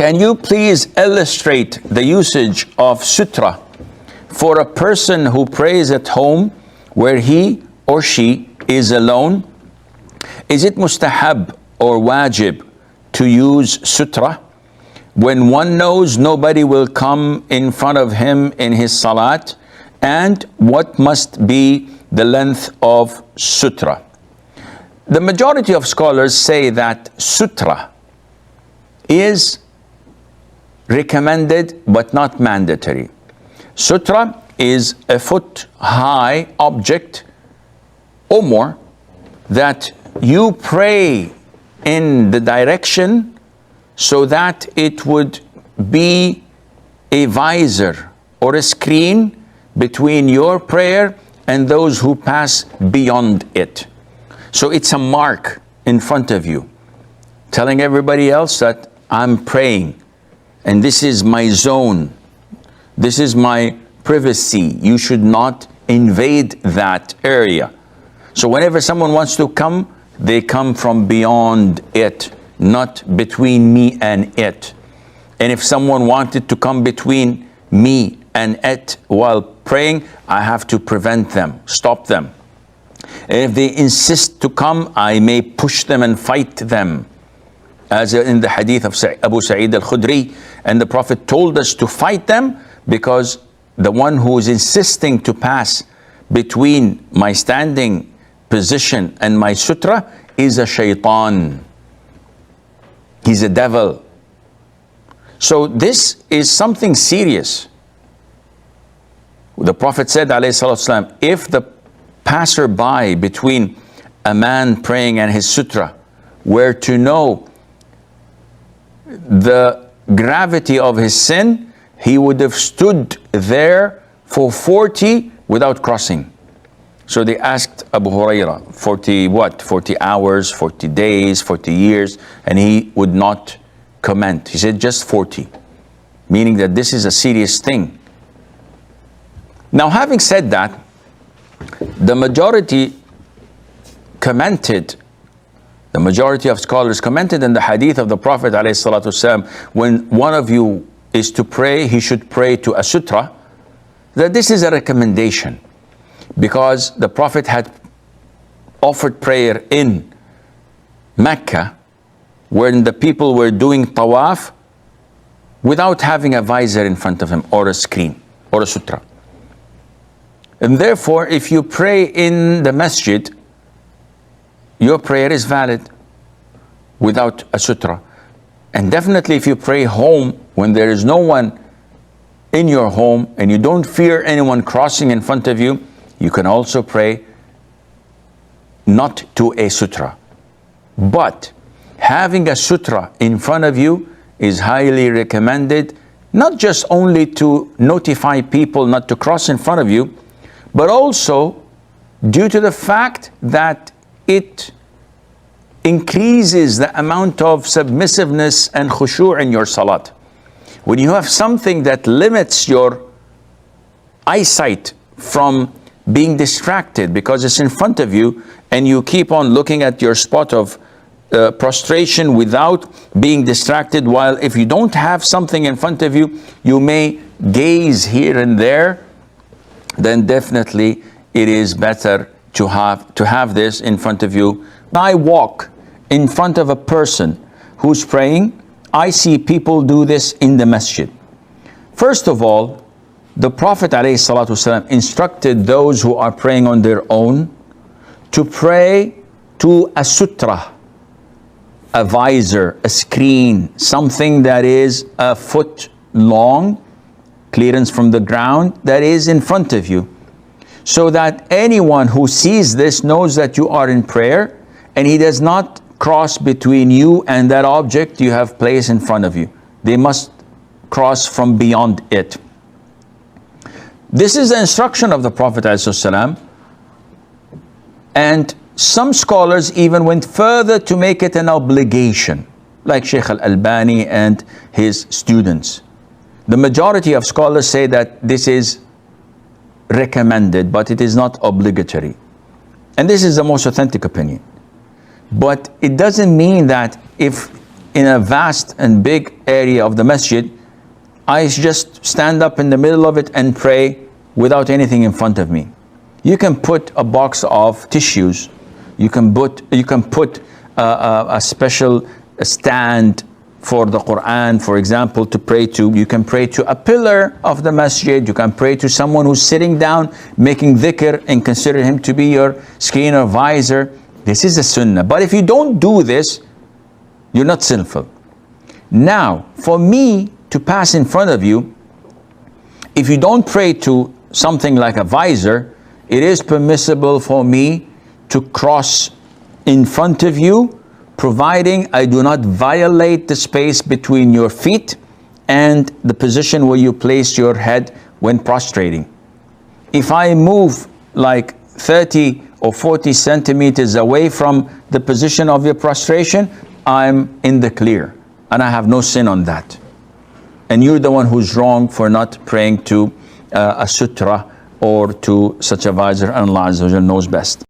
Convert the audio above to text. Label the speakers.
Speaker 1: Can you please illustrate the usage of sutra for a person who prays at home where he or she is alone? Is it mustahab or wajib to use sutra when one knows nobody will come in front of him in his salat? And what must be the length of sutra? The majority of scholars say that sutra is recommended but not mandatory. Sutra is a foot high object or more that you pray in the direction so that it would be a visor or a screen between your prayer and those who pass beyond it. So it's a mark in front of you, telling everybody else that I'm praying, and this is my zone, this is my privacy. You should not invade that area. So whenever someone wants to come, they come from beyond it, not between me and it. And if someone wanted to come between me and it while praying, I have to prevent them, stop them. And if they insist to come, I may push them and fight them. As in the hadith of Abu Sa'id Al-Khudri, and the Prophet told us to fight them because the one who is insisting to pass between my standing position and my sutra is a shaitan. He's a devil. So this is something serious. The Prophet said, alayhi salatu wasalam, if the passerby between a man praying and his sutra were to know the gravity of his sin, he would have stood there for 40 without crossing. So they asked Abu Hurairah, 40 hours, 40 days, 40 years, and he would not comment. He said just 40, meaning that this is a serious thing. Now, having said that, the majority of scholars commented in the hadith of the Prophet ﷺ, when one of you is to pray, he should pray to a sutra, that this is a recommendation, because the Prophet had offered prayer in Mecca when the people were doing tawaf without having a visor in front of him or a screen or a sutra. And therefore, if you pray in the masjid, your prayer is valid without a sutra. And definitely if you pray home when there is no one in your home and you don't fear anyone crossing in front of you, you can also pray not to a sutra. But having a sutra in front of you is highly recommended, not just only to notify people not to cross in front of you, but also due to the fact that it increases the amount of submissiveness and khushu' in your salat. When you have something that limits your eyesight from being distracted because it's in front of you, and you keep on looking at your spot of prostration without being distracted, while if you don't have something in front of you, you may gaze here and there, then definitely it is better to have this in front of you. I walk in front of a person who's praying. I see people do this in the masjid. First of all, the Prophet ﷺ instructed those who are praying on their own to pray to a sutra, a visor, a screen, something that is a foot long, clearance from the ground, that is in front of you, so that anyone who sees this knows that you are in prayer, and he does not cross between you and that object you have placed in front of you. They must cross from beyond it. This is the instruction of the Prophet ﷺ, and some scholars even went further to make it an obligation, like Sheikh Al-Albani and his students. The majority of scholars say that this is recommended, but it is not obligatory. And this is the most authentic opinion. But it doesn't mean that if in a vast and big area of the masjid, I just stand up in the middle of it and pray without anything in front of me. You can put a box of tissues. You can put a special stand for the Quran, for example, to pray to. You can pray to a pillar of the masjid. You can pray to someone who's sitting down making dhikr and consider him to be your screen or visor. This is a sunnah. But if you don't do this, you're not sinful. Now, for me to pass in front of you, if you don't pray to something like a visor, it is permissible for me to cross in front of you, providing I do not violate the space between your feet and the position where you place your head when prostrating. If I move like 30 or 40 centimeters away from the position of your prostration, I'm in the clear and I have no sin on that. And you're the one who's wrong for not praying to a sutra or to such a visor, and Allah Azza wa Jalla knows best.